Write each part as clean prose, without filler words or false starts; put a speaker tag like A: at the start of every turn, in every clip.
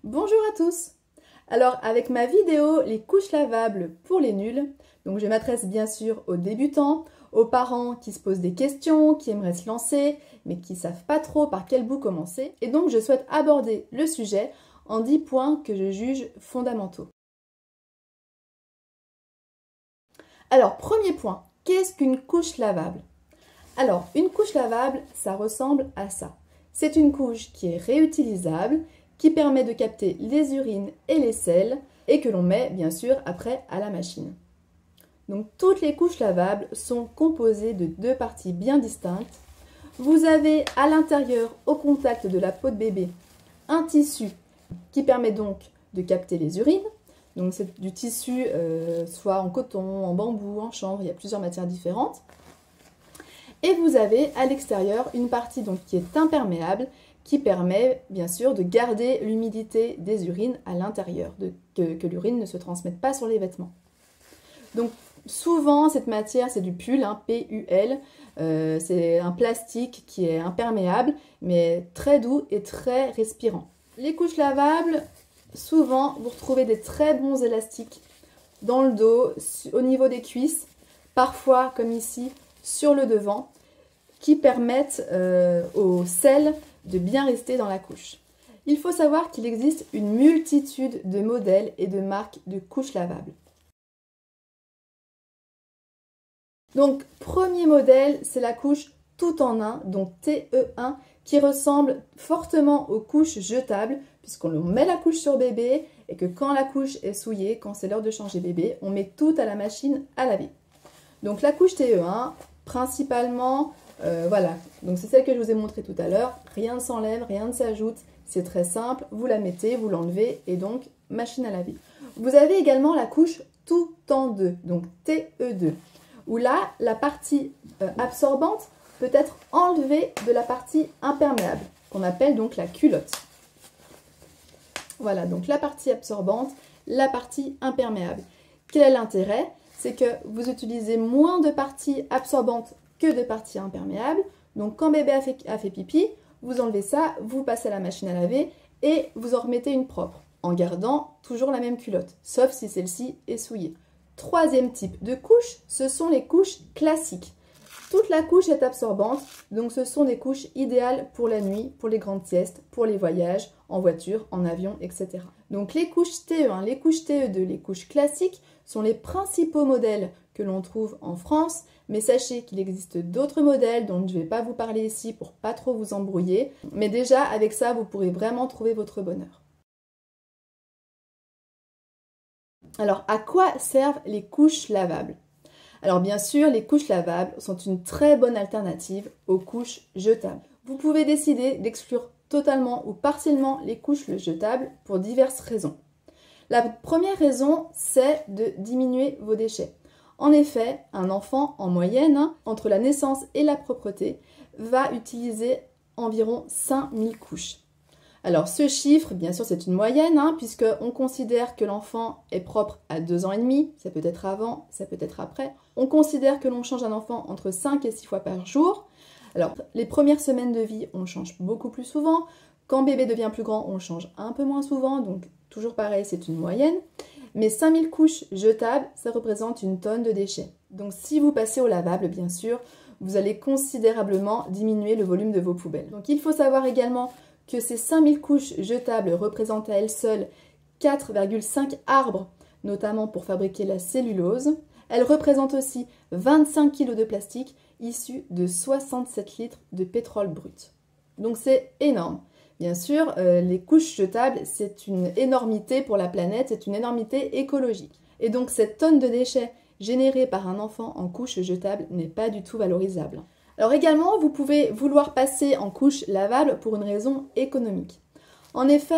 A: Bonjour à tous! Alors avec ma vidéo les couches lavables pour les nuls, donc je m'adresse bien sûr aux débutants, aux parents qui se posent des questions, qui aimeraient se lancer, mais qui ne savent pas trop par quel bout commencer. Et donc je souhaite aborder le sujet en 10 points que je juge fondamentaux. Alors premier point, qu'est-ce qu'une couche lavable? Alors une couche lavable, ça ressemble à ça. C'est une couche qui est réutilisable, qui permet de capter les urines et les selles et que l'on met bien sûr après à la machine. Donc toutes les couches lavables sont composées de deux parties bien distinctes. Vous avez à l'intérieur, au contact de la peau de bébé, un tissu qui permet donc de capter les urines. Donc c'est du tissu soit en coton, en bambou, en chanvre, il y a plusieurs matières différentes. Et vous avez à l'extérieur une partie donc qui est imperméable, qui permet bien sûr de garder l'humidité des urines à l'intérieur, que l'urine ne se transmette pas sur les vêtements. Donc souvent cette matière c'est du pull, P-U-L, c'est un plastique qui est imperméable mais très doux et très respirant. Les couches lavables, souvent vous retrouvez des très bons élastiques dans le dos, au niveau des cuisses, parfois comme ici sur le devant, qui permettent aux selles de bien rester dans la couche. Il faut savoir qu'il existe une multitude de modèles et de marques de couches lavables. Donc, premier modèle, c'est la couche tout en un, donc TE1, qui ressemble fortement aux couches jetables, puisqu'on met la couche sur bébé et que quand la couche est souillée, quand c'est l'heure de changer bébé, on met tout à la machine à laver. Donc la couche TE1, principalement, voilà, donc c'est celle que je vous ai montrée tout à l'heure, rien ne s'enlève, rien ne s'ajoute, c'est très simple, vous la mettez, vous l'enlevez et donc machine à laver. Vous avez également la couche tout en deux, donc TE2, où là, la partie absorbante peut être enlevée de la partie imperméable, qu'on appelle donc la culotte. Voilà, donc la partie absorbante, la partie imperméable. Quel est l'intérêt? C'est que vous utilisez moins de parties absorbantes que de parties imperméables. Donc quand bébé a fait pipi, vous enlevez ça, vous passez à la machine à laver et vous en remettez une propre, en gardant toujours la même culotte, sauf si celle-ci est souillée. Troisième type de couche, ce sont les couches classiques. Toute la couche est absorbante, donc ce sont des couches idéales pour la nuit, pour les grandes siestes, pour les voyages, en voiture, en avion, etc. Donc les couches TE1, les couches TE2, les couches classiques sont les principaux modèles que l'on trouve en France, mais sachez qu'il existe d'autres modèles dont je ne vais pas vous parler ici pour pas trop vous embrouiller, mais déjà avec ça vous pourrez vraiment trouver votre bonheur. Alors à quoi servent les couches lavables? Alors bien sûr, les couches lavables sont une très bonne alternative aux couches jetables. Vous pouvez décider d'exclure totalement ou partiellement les couches jetables pour diverses raisons. La première raison, c'est de diminuer vos déchets. En effet, un enfant, en moyenne, entre la naissance et la propreté, va utiliser environ 5000 couches. Alors ce chiffre, bien sûr, c'est une moyenne, puisqu'on considère que l'enfant est propre à 2 ans et demi, ça peut être avant, ça peut être après. On considère que l'on change un enfant entre 5 et 6 fois par jour. Alors les premières semaines de vie, on change beaucoup plus souvent. Quand bébé devient plus grand, on change un peu moins souvent, donc toujours pareil, c'est une moyenne. Mais 5000 couches jetables, ça représente une tonne de déchets. Donc si vous passez au lavable, bien sûr, vous allez considérablement diminuer le volume de vos poubelles. Donc il faut savoir également que ces 5000 couches jetables représentent à elles seules 4,5 arbres, notamment pour fabriquer la cellulose. Elles représentent aussi 25 kg de plastique issus de 67 litres de pétrole brut. Donc c'est énorme. Bien sûr, les couches jetables, c'est une énormité pour la planète, c'est une énormité écologique. Et donc cette tonne de déchets générée par un enfant en couche jetable n'est pas du tout valorisable. Alors également, vous pouvez vouloir passer en couche lavable pour une raison économique. En effet,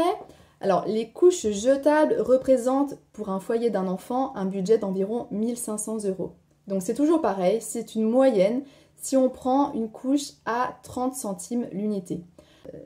A: alors les couches jetables représentent pour un foyer d'un enfant un budget d'environ 1500 €. Donc c'est toujours pareil, c'est une moyenne si on prend une couche à 30 centimes l'unité.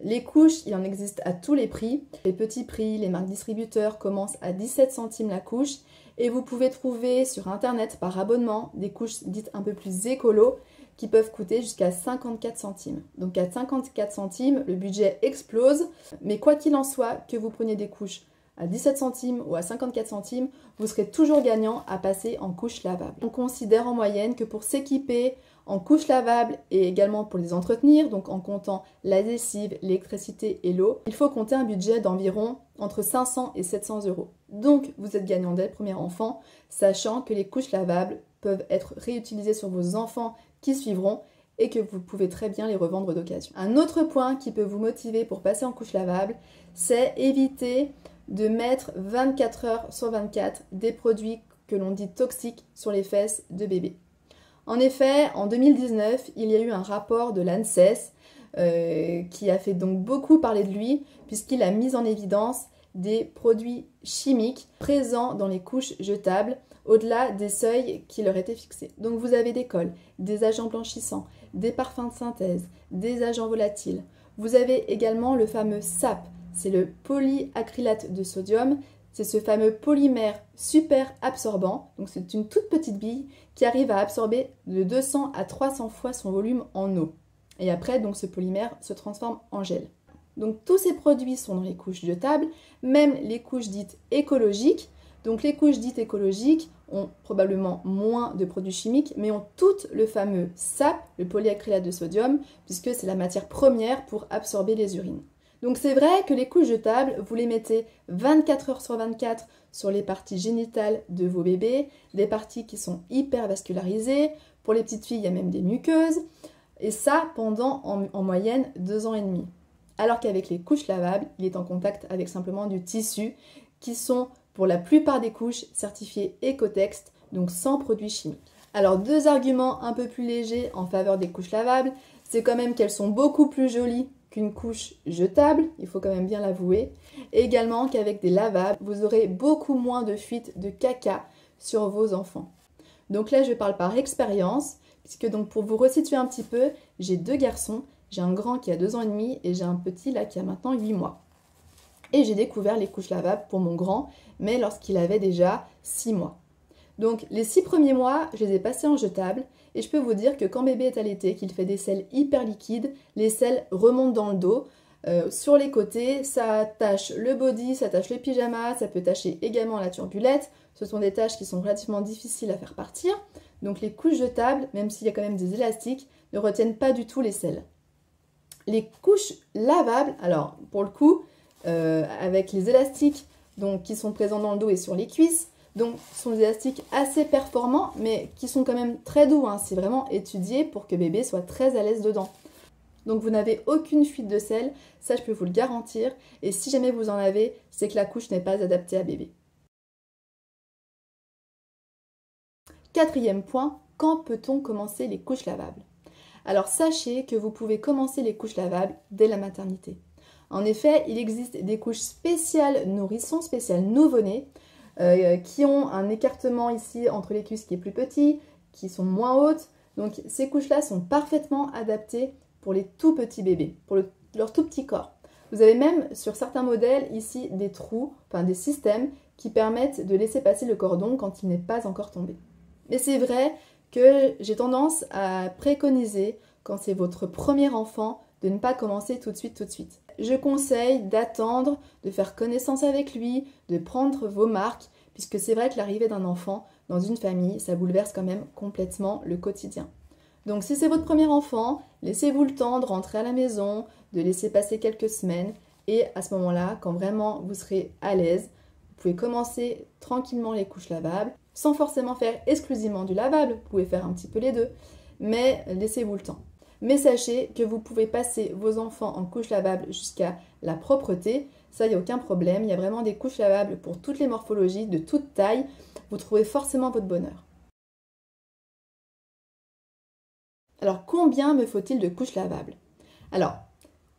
A: Les couches, il en existe à tous les prix. Les petits prix, les marques distributeurs commencent à 17 centimes la couche et vous pouvez trouver sur internet par abonnement des couches dites un peu plus écolo qui peuvent coûter jusqu'à 54 centimes. Donc à 54 centimes, le budget explose. Mais quoi qu'il en soit, que vous preniez des couches à 17 centimes ou à 54 centimes, vous serez toujours gagnant à passer en couche lavable. On considère en moyenne que pour s'équiper en couche lavable et également pour les entretenir, donc en comptant la lessive, l'électricité et l'eau, il faut compter un budget d'environ entre 500 et 700 euros. Donc vous êtes gagnant dès le premier enfant, sachant que les couches lavables peuvent être réutilisées sur vos enfants qui suivront et que vous pouvez très bien les revendre d'occasion. Un autre point qui peut vous motiver pour passer en couche lavable, c'est éviter de mettre 24 heures sur 24 des produits que l'on dit toxiques sur les fesses de bébé. En effet, en 2019, il y a eu un rapport de l'ANSES qui a fait donc beaucoup parler de lui puisqu'il a mis en évidence des produits chimiques présents dans les couches jetables au-delà des seuils qui leur étaient fixés. Donc vous avez des colles, des agents blanchissants, des parfums de synthèse, des agents volatiles. Vous avez également le fameux SAP, c'est le polyacrylate de sodium. C'est ce fameux polymère super absorbant, donc c'est une toute petite bille qui arrive à absorber de 200 à 300 fois son volume en eau. Et après, donc ce polymère se transforme en gel. Donc tous ces produits sont dans les couches jetables, même les couches dites écologiques. Donc les couches dites écologiques ont probablement moins de produits chimiques, mais ont toutes le fameux SAP, le polyacrylate de sodium, puisque c'est la matière première pour absorber les urines. Donc c'est vrai que les couches jetables, vous les mettez 24 heures sur 24 sur les parties génitales de vos bébés, des parties qui sont hyper vascularisées. Pour les petites filles, il y a même des muqueuses. Et ça pendant en moyenne 2 ans et demi. Alors qu'avec les couches lavables, il est en contact avec simplement du tissu qui sont pour la plupart des couches certifiées Ecotext, donc sans produits chimiques. Alors 2 arguments un peu plus légers en faveur des couches lavables, c'est quand même qu'elles sont beaucoup plus jolies qu'une couche jetable, il faut quand même bien l'avouer, et également qu'avec des lavables, vous aurez beaucoup moins de fuites de caca sur vos enfants. Donc là, je parle par expérience, puisque donc pour vous resituer un petit peu, j'ai 2 garçons, j'ai un grand qui a 2 ans et demi et j'ai un petit là qui a maintenant 8 mois. Et j'ai découvert les couches lavables pour mon grand, mais lorsqu'il avait déjà 6 mois. Donc les 6 premiers mois, je les ai passés en jetable et je peux vous dire que quand bébé est allaité, qu'il fait des selles hyper liquides, les selles remontent dans le dos, sur les côtés, ça tache le body, ça tache le pyjama, ça peut tacher également la turbulette. Ce sont des taches qui sont relativement difficiles à faire partir. Donc les couches jetables, même s'il y a quand même des élastiques, ne retiennent pas du tout les selles. Les couches lavables, alors pour le coup, avec les élastiques donc, qui sont présents dans le dos et sur les cuisses, donc ce sont des élastiques assez performants, mais qui sont quand même très doux. Hein. C'est vraiment étudié pour que bébé soit très à l'aise dedans. Donc vous n'avez aucune fuite de sel, ça je peux vous le garantir. Et si jamais vous en avez, c'est que la couche n'est pas adaptée à bébé. 4e point, quand peut-on commencer les couches lavables? Alors sachez que vous pouvez commencer les couches lavables dès la maternité. En effet, il existe des couches spéciales nourrissons, spéciales nouveau-nés, qui ont un écartement ici entre les cuisses qui est plus petit, qui sont moins hautes. Donc ces couches-là sont parfaitement adaptées pour les tout petits bébés, pour leur tout petit corps. Vous avez même sur certains modèles ici des trous, enfin des systèmes qui permettent de laisser passer le cordon quand il n'est pas encore tombé. Mais c'est vrai que j'ai tendance à préconiser, quand c'est votre premier enfant, de ne pas commencer tout de suite. Je conseille d'attendre, de faire connaissance avec lui, de prendre vos marques, puisque c'est vrai que l'arrivée d'un enfant dans une famille, ça bouleverse quand même complètement le quotidien. Donc si c'est votre premier enfant, laissez-vous le temps de rentrer à la maison, de laisser passer quelques semaines, et à ce moment-là, quand vraiment vous serez à l'aise, vous pouvez commencer tranquillement les couches lavables, sans forcément faire exclusivement du lavable, vous pouvez faire un petit peu les deux, mais laissez-vous le temps. Mais sachez que vous pouvez passer vos enfants en couche lavable jusqu'à la propreté, ça il n'y a aucun problème, il y a vraiment des couches lavables pour toutes les morphologies, de toute taille, vous trouvez forcément votre bonheur. Alors combien me faut-il de couches lavables? Alors,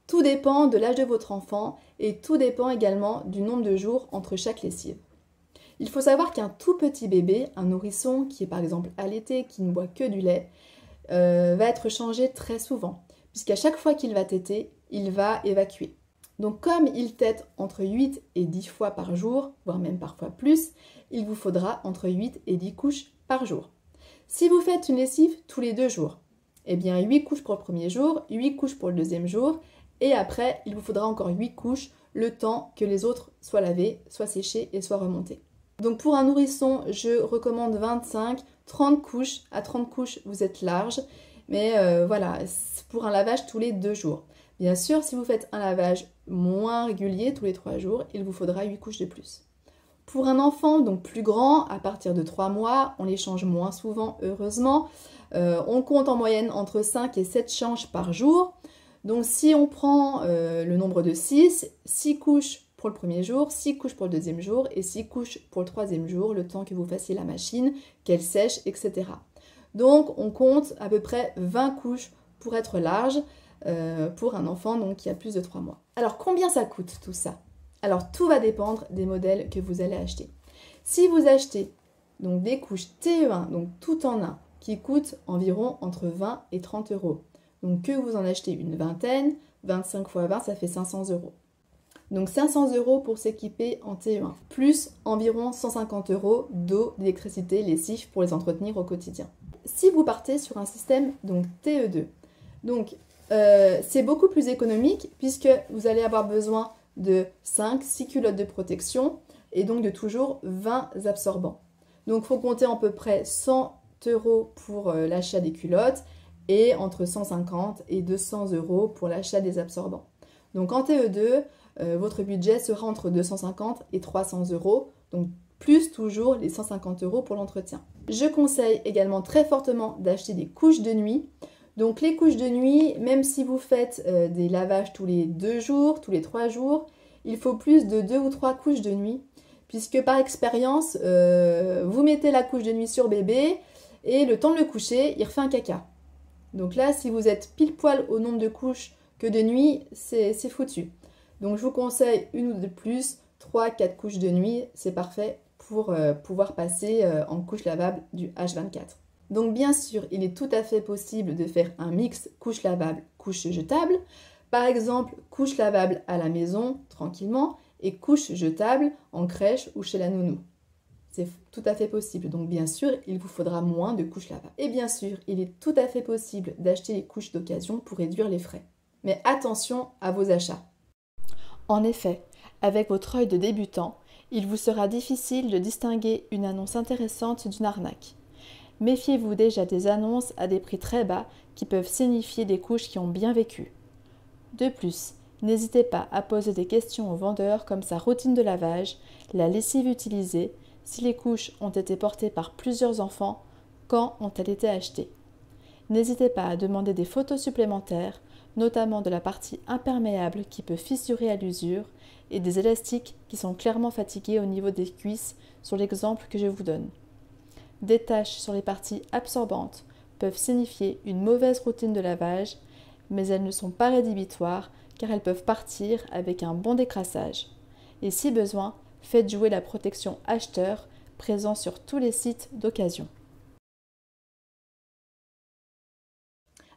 A: tout dépend de l'âge de votre enfant et tout dépend également du nombre de jours entre chaque lessive. Il faut savoir qu'un tout petit bébé, un nourrisson qui est par exemple allaité, qui ne boit que du lait, va être changé très souvent, puisqu'à chaque fois qu'il va téter, il va évacuer. Donc comme il tète entre 8 et 10 fois par jour, voire même parfois plus, il vous faudra entre 8 et 10 couches par jour. Si vous faites une lessive tous les 2 jours, eh bien 8 couches pour le premier jour, 8 couches pour le deuxième jour, et après, il vous faudra encore 8 couches, le temps que les autres soient lavées, soient séchées et soient remontées. Donc pour un nourrisson, je recommande 25, 30 couches. À 30 couches, vous êtes large, mais voilà, pour un lavage tous les 2 jours. Bien sûr, si vous faites un lavage moins régulier, tous les 3 jours, il vous faudra 8 couches de plus. Pour un enfant donc plus grand, à partir de 3 mois, on les change moins souvent, heureusement. On compte en moyenne entre 5 et 7 changes par jour. Donc si on prend le nombre de 6 couches pour le premier jour, 6 couches pour le deuxième jour et 6 couches pour le troisième jour, le temps que vous fassiez la machine, qu'elle sèche, etc. Donc on compte à peu près 20 couches pour être large pour un enfant donc, qui a plus de 3 mois. Alors combien ça coûte tout ça? Alors tout va dépendre des modèles que vous allez acheter. Si vous achetez donc des couches TE1, donc tout en un, qui coûtent environ entre 20 et 30 euros, donc que vous en achetez une vingtaine, 25 x 20, ça fait 500 euros. Donc 500 euros pour s'équiper en TE1, plus environ 150 euros d'eau, d'électricité, lessive pour les entretenir au quotidien. Si vous partez sur un système donc TE2, donc c'est beaucoup plus économique puisque vous allez avoir besoin de 5-6 culottes de protection et donc de toujours 20 absorbants. Donc il faut compter à peu près 100 euros pour l'achat des culottes et entre 150 et 200 euros pour l'achat des absorbants. Donc en TE2, votre budget sera entre 250 et 300 euros, donc plus toujours les 150 euros pour l'entretien. Je conseille également très fortement d'acheter des couches de nuit. Donc les couches de nuit, même si vous faites des lavages tous les 2 jours, tous les 3 jours, il faut plus de 2 ou 3 couches de nuit, puisque par expérience, vous mettez la couche de nuit sur bébé et le temps de le coucher, il refait un caca. Donc là, si vous êtes pile poil au nombre de couches que de nuit, c'est foutu. Donc je vous conseille une ou deux de plus, 3-4 couches de nuit, c'est parfait pour pouvoir passer en couche lavable du H24. Donc bien sûr, il est tout à fait possible de faire un mix couche lavable, couche jetable. Par exemple, couche lavable à la maison, tranquillement, et couche jetable en crèche ou chez la nounou. C'est tout à fait possible. Donc bien sûr, il vous faudra moins de couches lavables. Et bien sûr, il est tout à fait possible d'acheter les couches d'occasion pour réduire les frais. Mais attention à vos achats. En effet, avec votre œil de débutant, il vous sera difficile de distinguer une annonce intéressante d'une arnaque. Méfiez-vous déjà des annonces à des prix très bas qui peuvent signifier des couches qui ont bien vécu. De plus, n'hésitez pas à poser des questions au vendeur comme sa routine de lavage, la lessive utilisée, si les couches ont été portées par plusieurs enfants, quand ont-elles été achetées. N'hésitez pas à demander des photos supplémentaires, notamment de la partie imperméable qui peut fissurer à l'usure et des élastiques qui sont clairement fatigués au niveau des cuisses sur l'exemple que je vous donne. Des taches sur les parties absorbantes peuvent signifier une mauvaise routine de lavage, mais elles ne sont pas rédhibitoires car elles peuvent partir avec un bon décrassage. Et si besoin, faites jouer la protection acheteur présent sur tous les sites d'occasion.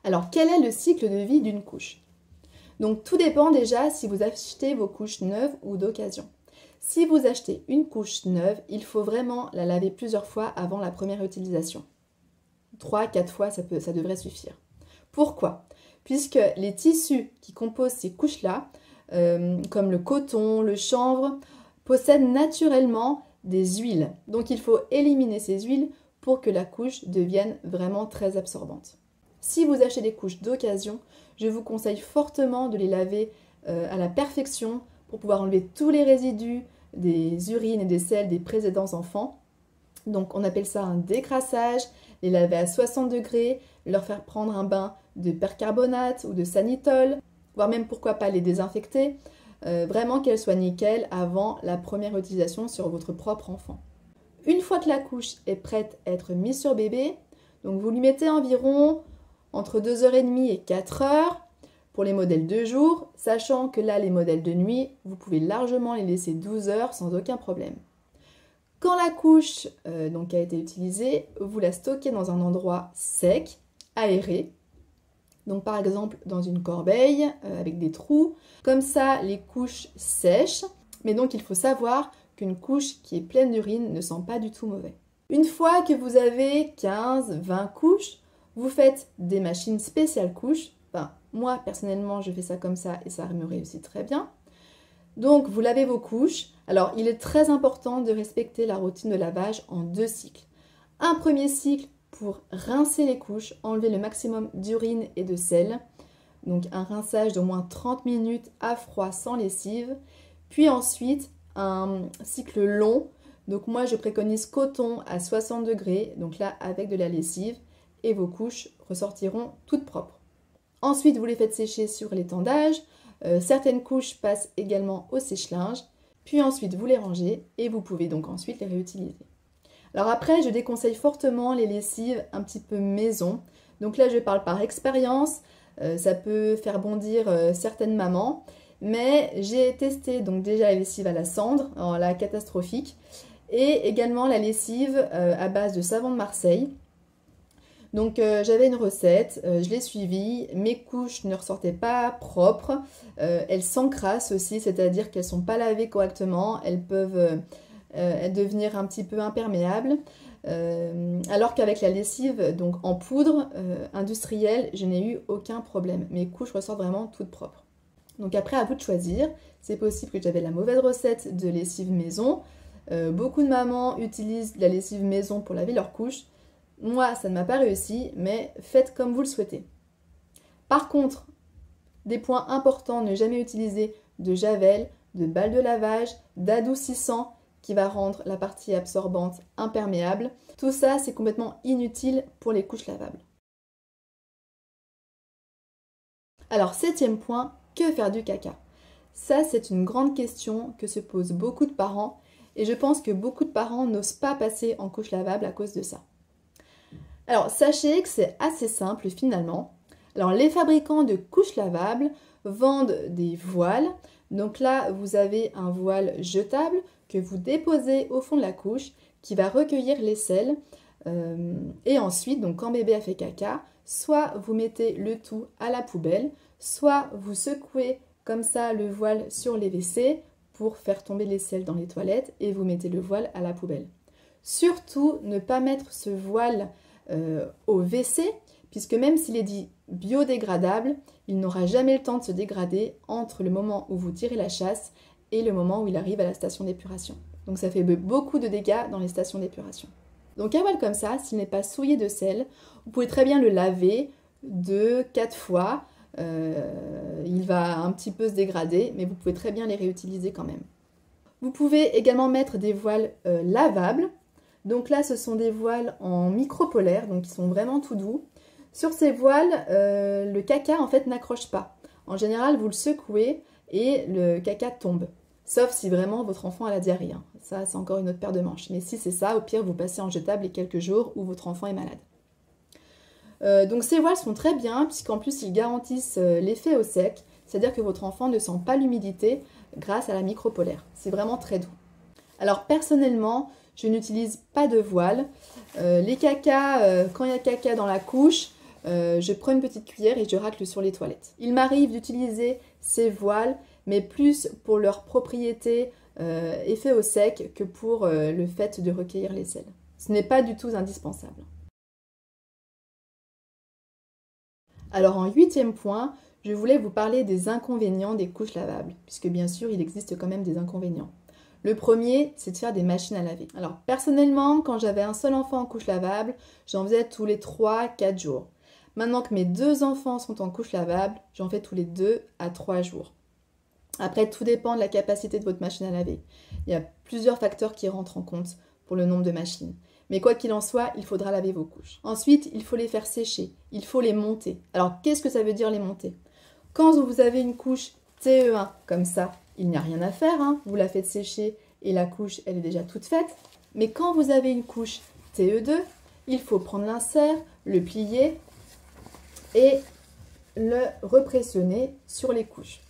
A: Alors, quel est le cycle de vie d'une couche? Donc, tout dépend déjà si vous achetez vos couches neuves ou d'occasion. Si vous achetez une couche neuve, il faut vraiment la laver plusieurs fois avant la première utilisation. 3-4 fois, ça devrait suffire. Pourquoi? Puisque les tissus qui composent ces couches-là, comme le coton, le chanvre, possèdent naturellement des huiles. Donc il faut éliminer ces huiles pour que la couche devienne vraiment très absorbante. Si vous achetez des couches d'occasion, je vous conseille fortement de les laver à la perfection pour pouvoir enlever tous les résidus des urines et des selles des précédents enfants. Donc on appelle ça un décrassage, les laver à 60 degrés, leur faire prendre un bain de percarbonate ou de sanitol, voire même pourquoi pas les désinfecter, vraiment qu'elles soient nickel avant la première utilisation sur votre propre enfant. Une fois que la couche est prête à être mise sur bébé, donc vous lui mettez environ entre 2h30 et 4h pour les modèles de jour, sachant que là les modèles de nuit, vous pouvez largement les laisser 12 heures sans aucun problème. Quand la couche donc a été utilisée, vous la stockez dans un endroit sec, aéré, donc par exemple dans une corbeille avec des trous. Comme ça, les couches sèchent, mais donc il faut savoir qu'une couche qui est pleine d'urine ne sent pas du tout mauvais. Une fois que vous avez 15-20 couches, Vous faites des machines spéciales couches. Enfin, moi, personnellement, je fais ça comme ça et ça me réussit très bien. Donc, vous lavez vos couches. Alors, il est très important de respecter la routine de lavage en 2 cycles. Un premier cycle pour rincer les couches, enlever le maximum d'urine et de sel. Donc, un rinçage d'au moins 30 minutes à froid sans lessive. Puis ensuite, un cycle long. Donc, moi, je préconise coton à 60 degrés. Donc là, avec de la lessive. Et vos couches ressortiront toutes propres. Ensuite, vous les faites sécher sur l'étendage. Certaines couches passent également au sèche-linge. Puis ensuite, vous les rangez et vous pouvez donc ensuite les réutiliser. Alors après, je déconseille fortement les lessives un petit peu maison. Donc là, je parle par expérience. Ça peut faire bondir certaines mamans. Mais j'ai testé donc déjà la lessive à la cendre, alors la catastrophique. Et également la lessive à base de savon de Marseille. Donc j'avais une recette, je l'ai suivie, mes couches ne ressortaient pas propres, elles s'encrassent aussi, c'est-à-dire qu'elles ne sont pas lavées correctement, elles peuvent devenir un petit peu imperméables, alors qu'avec la lessive donc en poudre industrielle, je n'ai eu aucun problème, mes couches ressortent vraiment toutes propres. Donc après à vous de choisir, c'est possible que j'avais la mauvaise recette de lessive maison, beaucoup de mamans utilisent la lessive maison pour laver leurs couches. Moi, ça ne m'a pas réussi, mais faites comme vous le souhaitez. Par contre, des points importants, ne jamais utiliser de javel, de balle de lavage, d'adoucissant qui va rendre la partie absorbante imperméable. Tout ça, c'est complètement inutile pour les couches lavables. Alors, 7e point, que faire du caca? Ça, c'est une grande question que se posent beaucoup de parents et je pense que beaucoup de parents n'osent pas passer en couche lavable à cause de ça. Alors, sachez que c'est assez simple finalement. Alors, les fabricants de couches lavables vendent des voiles. Donc là, vous avez un voile jetable que vous déposez au fond de la couche qui va recueillir les selles. Et ensuite, donc quand bébé a fait caca, soit vous mettez le tout à la poubelle, soit vous secouez comme ça le voile sur les WC pour faire tomber les selles dans les toilettes et vous mettez le voile à la poubelle. Surtout, ne pas mettre ce voile au WC, puisque même s'il est dit biodégradable, il n'aura jamais le temps de se dégrader entre le moment où vous tirez la chasse et le moment où il arrive à la station d'épuration. Donc ça fait beaucoup de dégâts dans les stations d'épuration. Donc un voile comme ça, s'il n'est pas souillé de sel, vous pouvez très bien le laver 2-4 fois. Il va un petit peu se dégrader, mais vous pouvez très bien les réutiliser quand même. Vous pouvez également mettre des voiles lavables. Donc là, ce sont des voiles en micropolaire, donc ils sont vraiment tout doux. Sur ces voiles, le caca en fait n'accroche pas. En général, vous le secouez et le caca tombe. Sauf si vraiment votre enfant a la diarrhée. Hein. Ça, c'est encore une autre paire de manches. Mais si c'est ça, au pire, vous passez en jetable les quelques jours où votre enfant est malade. Donc ces voiles sont très bien, puisqu'en plus, ils garantissent l'effet au sec. C'est-à-dire que votre enfant ne sent pas l'humidité grâce à la micropolaire. C'est vraiment très doux. Alors personnellement, je n'utilise pas de voile. Les cacas, quand il y a caca dans la couche, je prends une petite cuillère et je racle sur les toilettes. Il m'arrive d'utiliser ces voiles, mais plus pour leur propriété effet au sec que pour le fait de recueillir les selles. Ce n'est pas du tout indispensable. Alors en 8e point, je voulais vous parler des inconvénients des couches lavables, puisque bien sûr il existe quand même des inconvénients. Le premier, c'est de faire des machines à laver. Alors personnellement, quand j'avais un seul enfant en couche lavable, j'en faisais tous les 3-4 jours. Maintenant que mes 2 enfants sont en couche lavable, j'en fais tous les 2 à 3 jours. Après, tout dépend de la capacité de votre machine à laver. Il y a plusieurs facteurs qui rentrent en compte pour le nombre de machines. Mais quoi qu'il en soit, il faudra laver vos couches. Ensuite, il faut les faire sécher. Il faut les monter. Alors, qu'est-ce que ça veut dire les monter? Quand vous avez une couche TE1 comme ça, il n'y a rien à faire. Hein. Vous la faites sécher et la couche, elle est déjà toute faite. Mais quand vous avez une couche TE2, il faut prendre l'insert, le plier et le repressionner sur les couches.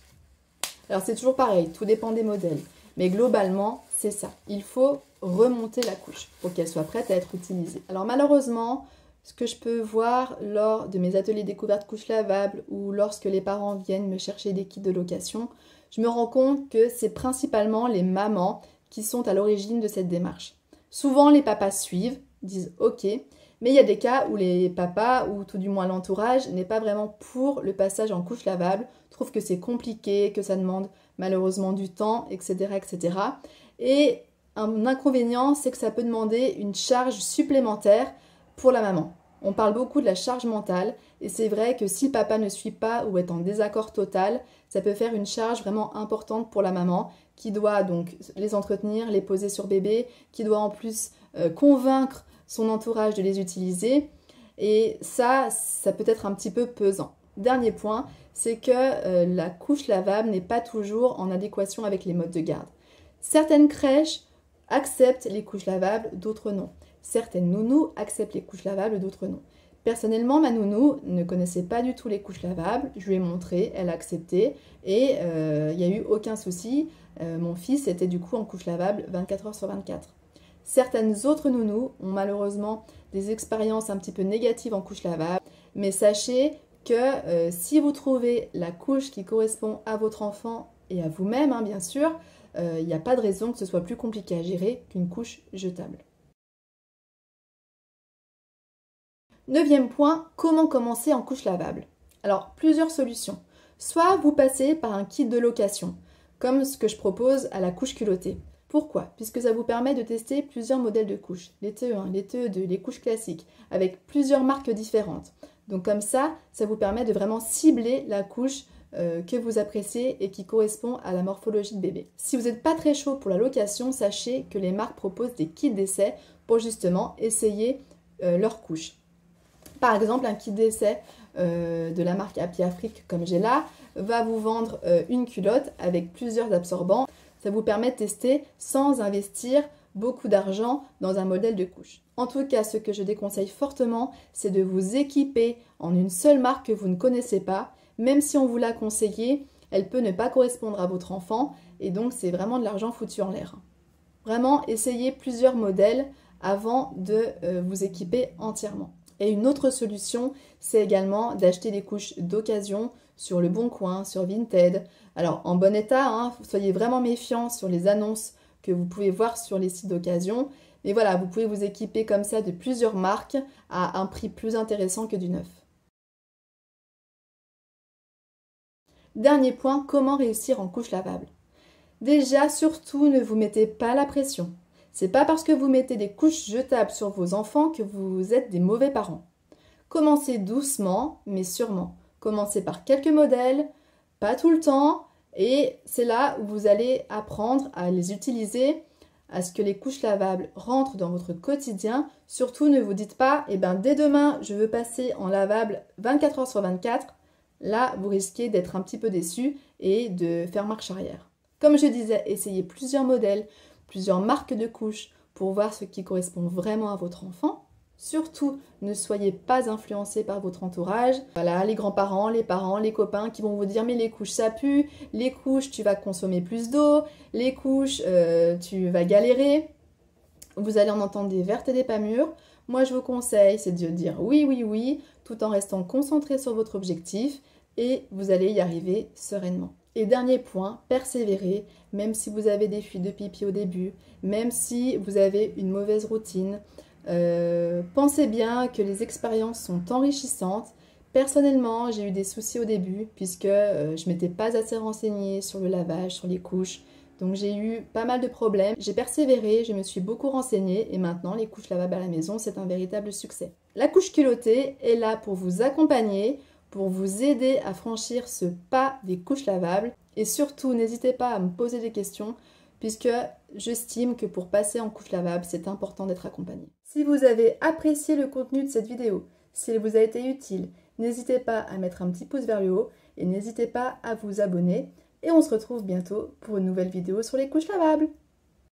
A: Alors c'est toujours pareil, tout dépend des modèles. Mais globalement, c'est ça. Il faut remonter la couche pour qu'elle soit prête à être utilisée. Alors malheureusement, ce que je peux voir lors de mes ateliers découvertes couches lavables ou lorsque les parents viennent me chercher des kits de location, je me rends compte que c'est principalement les mamans qui sont à l'origine de cette démarche. Souvent, les papas suivent, disent « ok », Mais il y a des cas où les papas, ou tout du moins l'entourage, n'est pas vraiment pour le passage en couche lavable, trouve que c'est compliqué, que ça demande malheureusement du temps, etc. etc. Et un inconvénient, c'est que ça peut demander une charge supplémentaire pour la maman. On parle beaucoup de la charge mentale et c'est vrai que si le papa ne suit pas ou est en désaccord total, ça peut faire une charge vraiment importante pour la maman qui doit donc les entretenir, les poser sur bébé, qui doit en plus convaincre son entourage de les utiliser et ça peut être un petit peu pesant. Dernier point, c'est que la couche lavable n'est pas toujours en adéquation avec les modes de garde. Certaines crèches acceptent les couches lavables, d'autres non. Certaines nounous acceptent les couches lavables, d'autres non. Personnellement, ma nounou ne connaissait pas du tout les couches lavables. Je lui ai montré, elle a accepté et il n'y a eu aucun souci. Mon fils était du coup en couche lavable 24 heures sur 24. Certaines autres nounous ont malheureusement des expériences un petit peu négatives en couche lavable. Mais sachez que si vous trouvez la couche qui correspond à votre enfant et à vous-même, hein, bien sûr, il n'y a pas de raison que ce soit plus compliqué à gérer qu'une couche jetable. 9e point, comment commencer en couche lavable? Alors, plusieurs solutions. Soit vous passez par un kit de location, comme ce que je propose à la couche culottée. Pourquoi? Puisque ça vous permet de tester plusieurs modèles de couches, les TE1, les TE2, les couches classiques, avec plusieurs marques différentes. Donc comme ça vous permet de vraiment cibler la couche que vous appréciez et qui correspond à la morphologie de bébé. Si vous n'êtes pas très chaud pour la location, sachez que les marques proposent des kits d'essai pour justement essayer leur couche. Par exemple, un kit d'essai de la marque Happy Afrique, comme j'ai là, va vous vendre une culotte avec plusieurs absorbants. Ça vous permet de tester sans investir beaucoup d'argent dans un modèle de couche. En tout cas, ce que je déconseille fortement, c'est de vous équiper en une seule marque que vous ne connaissez pas. Même si on vous l'a conseillé, elle peut ne pas correspondre à votre enfant et donc c'est vraiment de l'argent foutu en l'air. Vraiment, essayez plusieurs modèles avant de vous équiper entièrement. Et une autre solution, c'est également d'acheter des couches d'occasion sur Le Bon Coin, sur Vinted. Alors en bon état, hein, soyez vraiment méfiants sur les annonces que vous pouvez voir sur les sites d'occasion. Mais voilà, vous pouvez vous équiper comme ça de plusieurs marques à un prix plus intéressant que du neuf. Dernier point, comment réussir en couche lavable? Déjà, surtout, ne vous mettez pas la pression. C'est pas parce que vous mettez des couches jetables sur vos enfants que vous êtes des mauvais parents. Commencez doucement, mais sûrement. Commencez par quelques modèles, pas tout le temps, et c'est là où vous allez apprendre à les utiliser, à ce que les couches lavables rentrent dans votre quotidien. Surtout, ne vous dites pas, dès demain, je veux passer en lavable 24 heures sur 24. Là, vous risquez d'être un petit peu déçu et de faire marche arrière. Comme je disais, essayez plusieurs modèles, plusieurs marques de couches pour voir ce qui correspond vraiment à votre enfant. Surtout, ne soyez pas influencé par votre entourage. Voilà, les grands-parents, les parents, les copains qui vont vous dire « mais les couches ça pue, les couches tu vas consommer plus d'eau, les couches tu vas galérer ». Vous allez en entendre des vertes et des pas mûres. Moi je vous conseille, c'est de dire oui, oui, oui, tout en restant concentré sur votre objectif et vous allez y arriver sereinement. Et dernier point, persévérer, même si vous avez des fuites de pipi au début, même si vous avez une mauvaise routine. Pensez bien que les expériences sont enrichissantes. Personnellement, j'ai eu des soucis au début puisque je m'étais pas assez renseignée sur le lavage, sur les couches. Donc j'ai eu pas mal de problèmes. J'ai persévéré, je me suis beaucoup renseignée et maintenant les couches lavables à la maison, c'est un véritable succès. La couche culottée est là pour vous accompagner, pour vous aider à franchir ce pas des couches lavables. Et surtout, n'hésitez pas à me poser des questions puisque j'estime que pour passer en couche lavable, c'est important d'être accompagné. Si vous avez apprécié le contenu de cette vidéo, s'il vous a été utile, n'hésitez pas à mettre un petit pouce vers le haut et n'hésitez pas à vous abonner. Et on se retrouve bientôt pour une nouvelle vidéo sur les couches lavables.